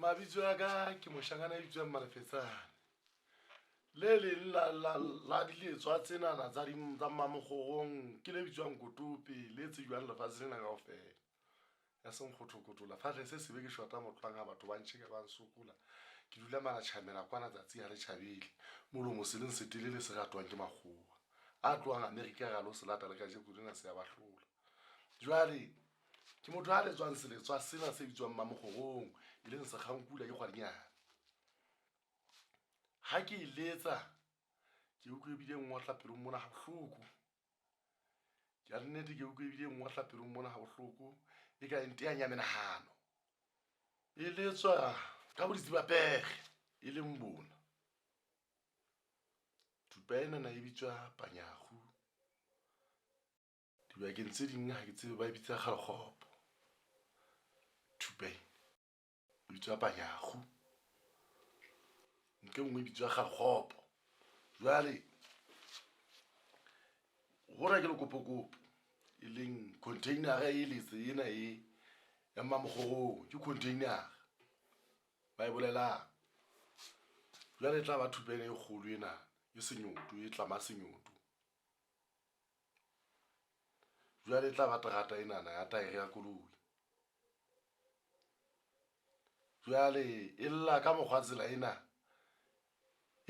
mabitso a ka ke moshangana e bitswang Malefetsane le leng la diletswa tsenana tsa mmamokgorong ke le bitswang Kotope le tsejwang lefatshe lena kaofela ya senkgothokotola fatle se sebe ke shota motlwang ha batho ba ntšheka ba nsokola ke dula malatjhamela kwana tsatsi ya le tšhabele molomo se leng setelele se ratwang ke makgowa a tloang Amerika ga lo se lata le ka jeko dina se ya bahlola jwale ke motho a le tswang seletswa sena se bitswang mmamokgorong e leng sekgankula ke kgwadinyana ha ke iletsa ke utlwe bile ngwatla pelong mona ha bohloko ke a nnete ke utlwe bile ngwatla pelong mona ha bohloko e ka nteanya menahano e letswa ka boditsiba pege e leng bona tupa ena na e bitswa Panyagu dibakeng tse ding ha ke tsebe ba e bitsa Kgalekgopo tupa e bitswa Panyagu nke nngwe e bitswa Kgalekgopo jwale hora ke lekopokopo e leng container e letse ena e ya mmamokgorong ke container ba e bolelang jwale e tla ba thupene e kgolo ena e senyoto e tlama senyoto jwale e tla ba terata enana ya taere ya koloi jwale e lla ka mokgwa tsela ena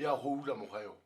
e a houla mokgwa yona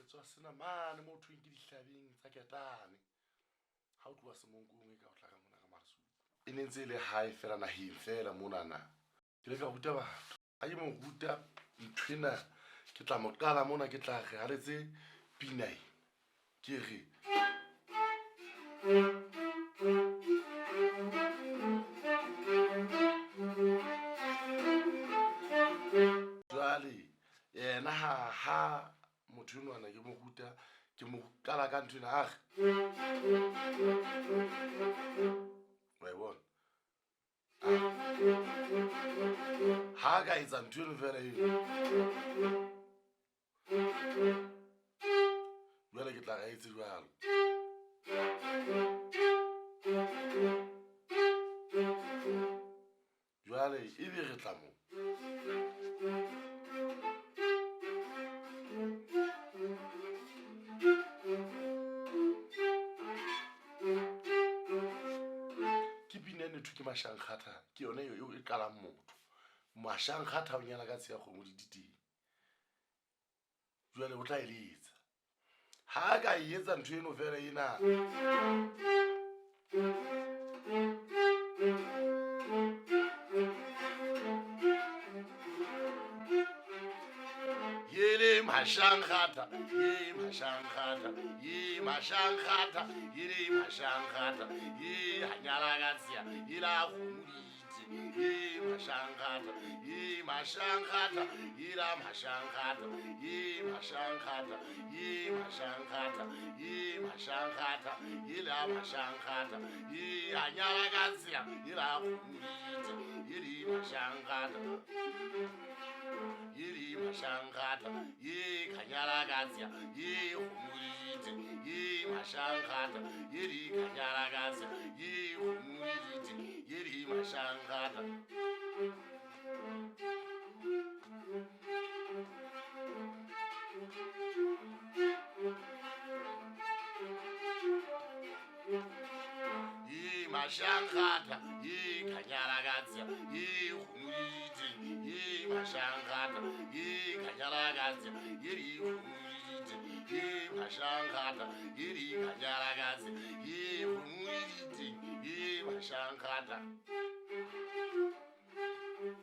seletswa sena mane mo thweng ke dihlabeng tsa Ketane ha o tloa semonkong e ka o tla ka mona ka Masuku e ne ntse e le hae fela naheng fela monana ke le ka ruta batho a ke mo ruta nthwena ke tla mo qala mona ke tla re haletse pinai ke re jwale yena ha motho enwana ke mo ruta ke mo qala ka nthwena a re wa e bona ha ka etsa ntho eno fela eno jwale ke tla ga etse jwalo jwale e be re tla mo ke Mashankgatha ke yone eo e qalang motho Mashankgatha o nyana ka tsheya kgomo di diteng jwale o tla eletsa ha ka e etsa ntho eno fela ena mashankata, ye mashankata, ye mashankata, ye mashankata, ye hanyalagazia, ila humuliti, ye mashankata, ye mashankata, ila mashankata, ye mashankata, ye mashankata, ye mashankata, ila mashankata, ye hanyalagazia, ila humuliti, ye mashankata. Yiri mashankata, ye kanyaragazia, ye humuriti, ye mashankata, yiri kanyaragazia, ye humuriti, yiri mashankata. Ye mashankata, ye kanyaragazia, ye humuriti, ye mashankata, ye kanyaragazia, yiri humuriti, ye mashankata, yiri kanyaragazia, ye humuriti, ye mashankata.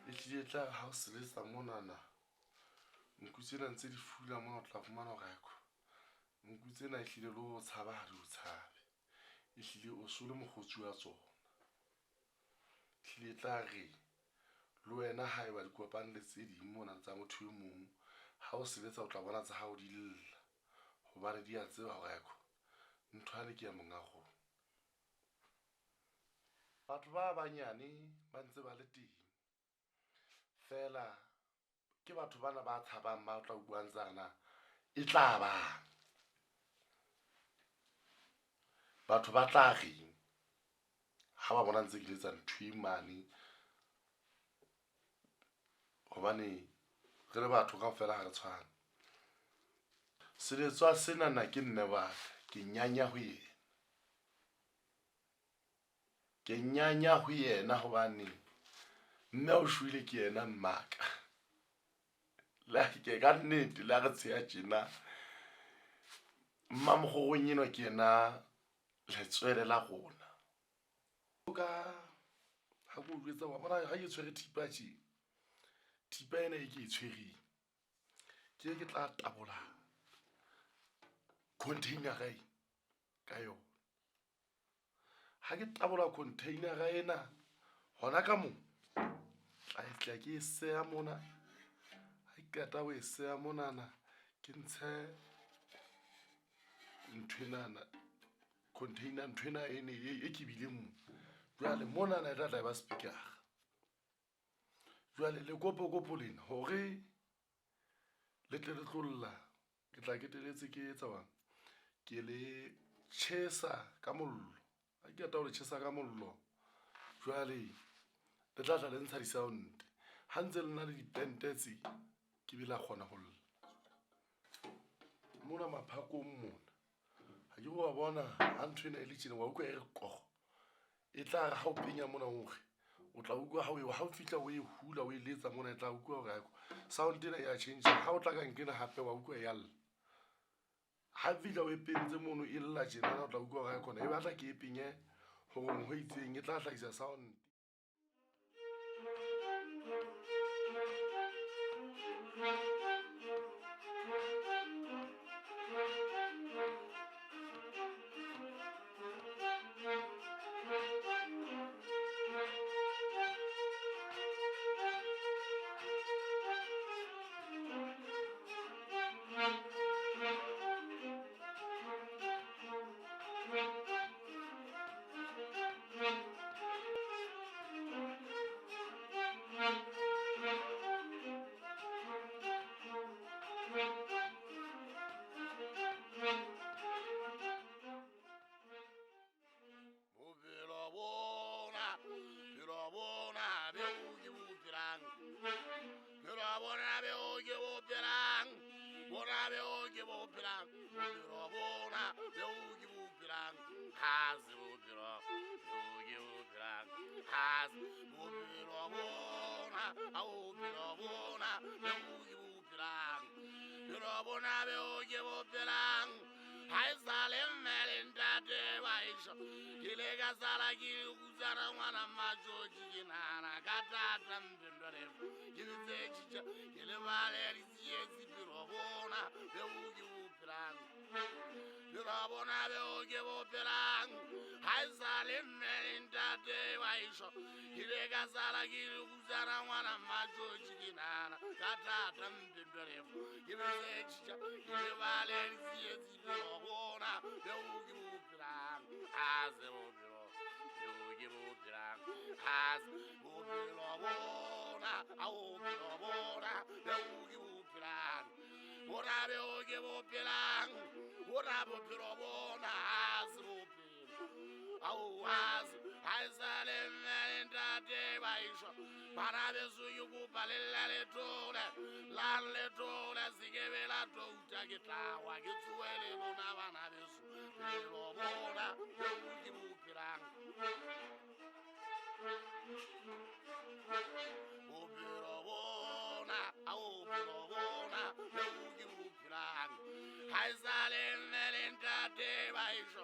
Ehlile tla ha o se le sa monana nkutsena ntse di fula mona o tla fumana hore ayako nkutsena ehlile le o tshaba ha di o tshabe ehlile o so le mokgotsi wa tsona ehlile tla re le wena ha eba di kopane le tse ding mona tsa motho e mong ha o sebetsa o tla bona tsa hao di lla hobane di a tseba hore ayako nthwane ke ya monga rona batho ba banyane ba ntse ba le teng fela ke batho bana ba tshabang ba tla buang tsana e tla ba batho ba tla reng ha ba bona ntse ke letsa ntho e mane hobane re le batho kaofela ha re tshwane seletswa sena na ke nne ba ke nyanya ho yena ke nyanya ho yena hobane nne o shwile ke yena mmaka la ke ka nnete la re tsheya tjena mmamogogong eno ke yena letswele la rona ka ha go jwetsa wa bona ha ke tshwere thipa tje thipa ena e ke e tshwereng ke tla tabola container ka yona ha ke tabola container ena hona ka mo tla ke e seya mona ha ke qeta ho e seya monana ke ntshe nthwenana container nthwena ene e ke bile mo jwale monana e tla ba speaker jwale le kopo lena hore le tle le tlolla ke tla keteletse ke etsa wang ke le tjhesa ka mollo ha ke qeta ho le tjhesa ka mollo jwale le tla le ntsha di-sound ha ntse le na le dipente tse ke be la kgona ho lla mona maphakong mona ha ke wa bona ha nthwena e le tjena wa utlwa e re qogo e tla ha o penya mona hore o tla utlwa ha o fihla o e hula o e letsa mona e tla utlwa hore ayako sound ena ya change ha o tla ka nkena hape wa utlwa ya lla ha fihla o e pentse mono e lla tjena o tla utlwa hore ayako e batla ke e penye hore ho itseng e tla hlahisa sound hai sale melintate waisho kile kasala kili kuzara mwana majoji kinana katata mpindore kilize chicha kile vale lisiye sipirobona beuki upiranga birobona beuki upiranga hai sale melintate waisho kile kasala kili kuzara mwana majoji kinana katata mpindore kilize chicha kile vale lisiye sipirobona beuki upiranga haze upiro beuki upiranga haze upirobona upirobona beuki upiranga ora beuki upiranga ora upirobona haze upiro au haze haizale melintate baisho para besuyu kupalela letole lan letole sikebela touta kitawa kitsuele lona bana besu lobona beuki upiranga upirobona upirobona beuki upiranga haizale melintate baisho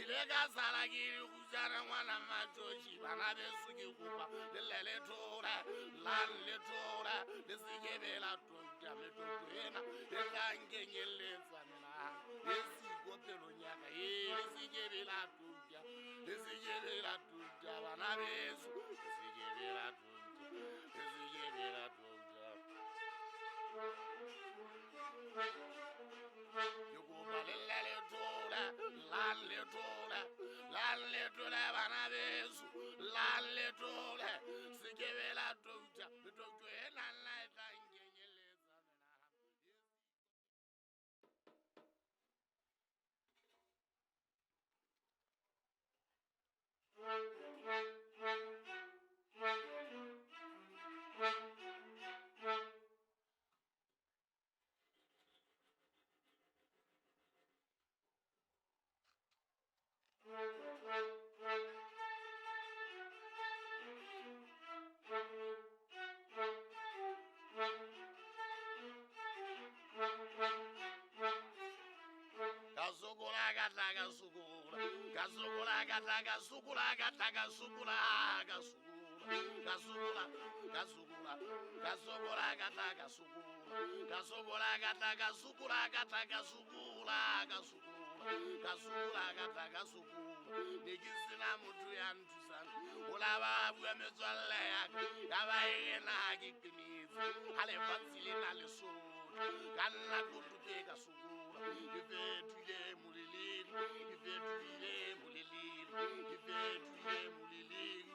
ilega sala kili kuzana mwana majoji bana besuki kupa lele tora lan le tora lesikebela tonta metotena ekangenyeletsa mina esiko pelo nyaka lesikebela tonta lesikebela tonta bana besu lesikebela tonta lesikebela tonta yokuba lele tora lan le tora bana besu lan le tora sikebela tonta metotena la ekangenyeletsa mina Gasugula gata gasugula gasugula gata gasugula gata gasugula gasugula gasugula gasugula gata gasugula gasugula gata gasugula gata gasugula gasugula gata gasugula nikisina mutu yantusana ulaba bwemezwala yabayena hakikiniza ale vatsile na lesotho kana kutupe gasugula ifetule mulilini ifetule mulilini ifetule mulilini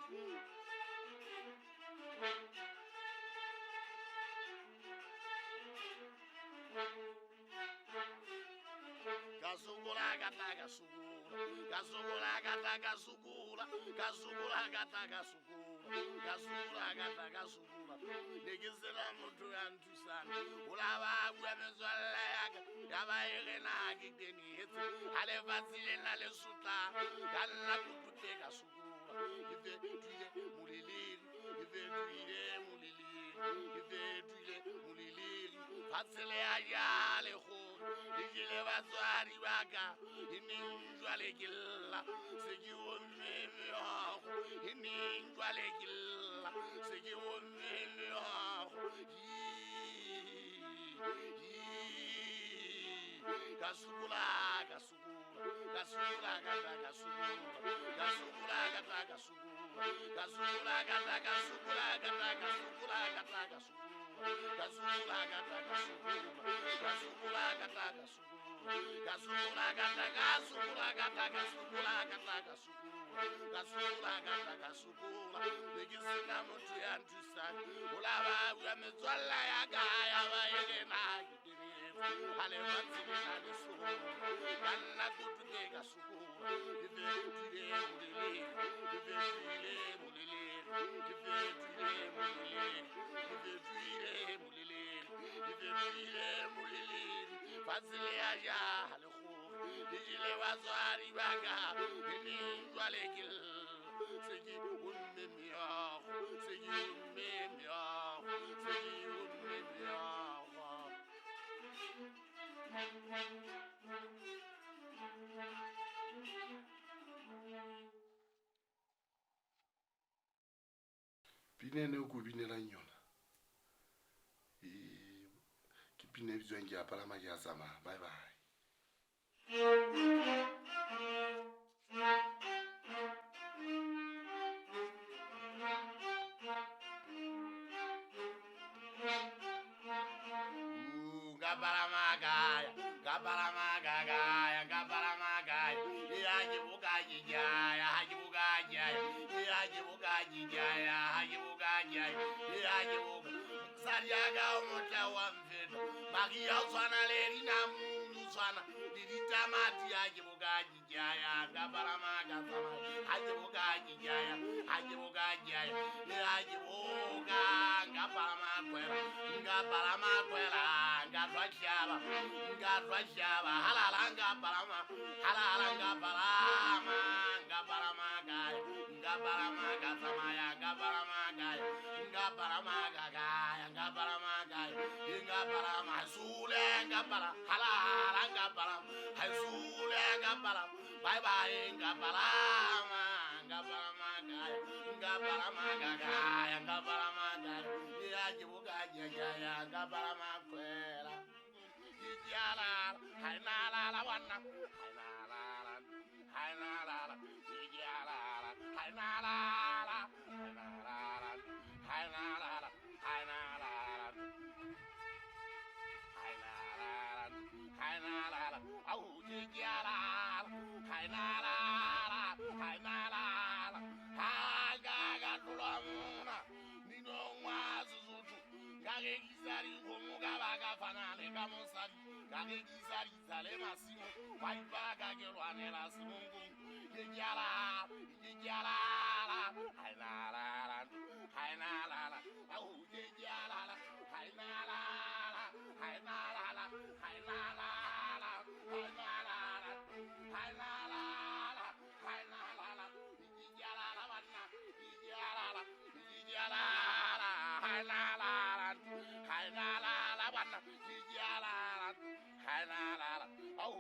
gasugula gata gasugula gasugula gata gasugula gasugula gata gasugula gasugula gata gasugula nikisela mutu yantusana ulaba bwemezwala yabayena hakikiniza ale vatsile na lesotho kana kutupe gasugula ifetule mulilini ifetule mulilini ifetule mulilini vatsile ajale go dijile batswari baka ininjwa lekilla seki wonnelo ininjwa lekilla seki wonnelo gasugula gasugula gasugula gata gasugula gasugula gata gasugula gasugula gata gasugula gata gasugula gata gasugula gasugula gata gasugula gasugula gata gasugula gasugula gata gasugula gata gasugula gata gasugula gasugula gata gasugula nikisina mutu yantusana ulaba bwemezwala yakaya bayena ale vatsile na lesotho kana kutupe gasugula ifetule mulilini ifetule mulilini ifetule mulilini ifetule mulilini ifetule mulilini vatsile ajale go dijile batswari baka ininjwa lekilla seki umme miyago seki umme miyago seki umme miyago Pinene o ko binelang yona ke pina e bitswang ke a palama ke a tsamaya. Bye bye. Gabaramagaya, Gabaramagaya, Gabaramagaya, Yajibugajaya, Hajibugajaya, Yajibugajaya, Hajibugajaya, Yajibug Sariaga Motawamfit, Magia Sana Lerina Musana, Ditamati, Hajibugajaya, Gabaramaga, Hajibugajaya, Hajibugajaya, Yajibuga, Gabaramaquera, Gabaramaquera, Gadwashaba, Halalanga Barama, Halalanga Barama, Gabaramaga, Gabaramaga, Samaya, Gabaramaga, Gabaramaga, Gabaramaga, Gabarama, Sulenga Bara, Halalanga Baram, Hasulenga Baram, bye bye, Gabarama, Gabaramaga, Gabaramaga, Gabaramaga, Yajibuga, Gabaramaquera. Hainala wana, Hainala, Hainala, Hainala, Hainala, Hainala, oh, Jigiara, Hainala, Hagaga Tulamuna, Nino Mazuzu, Gagizari, Mugabaga Fanale, Gamosari. Gagizari, Zalema Simo, Waibaga Geruanela Simungu, Yigiala, Hainala, oh, Yigiala, Hainala, oh,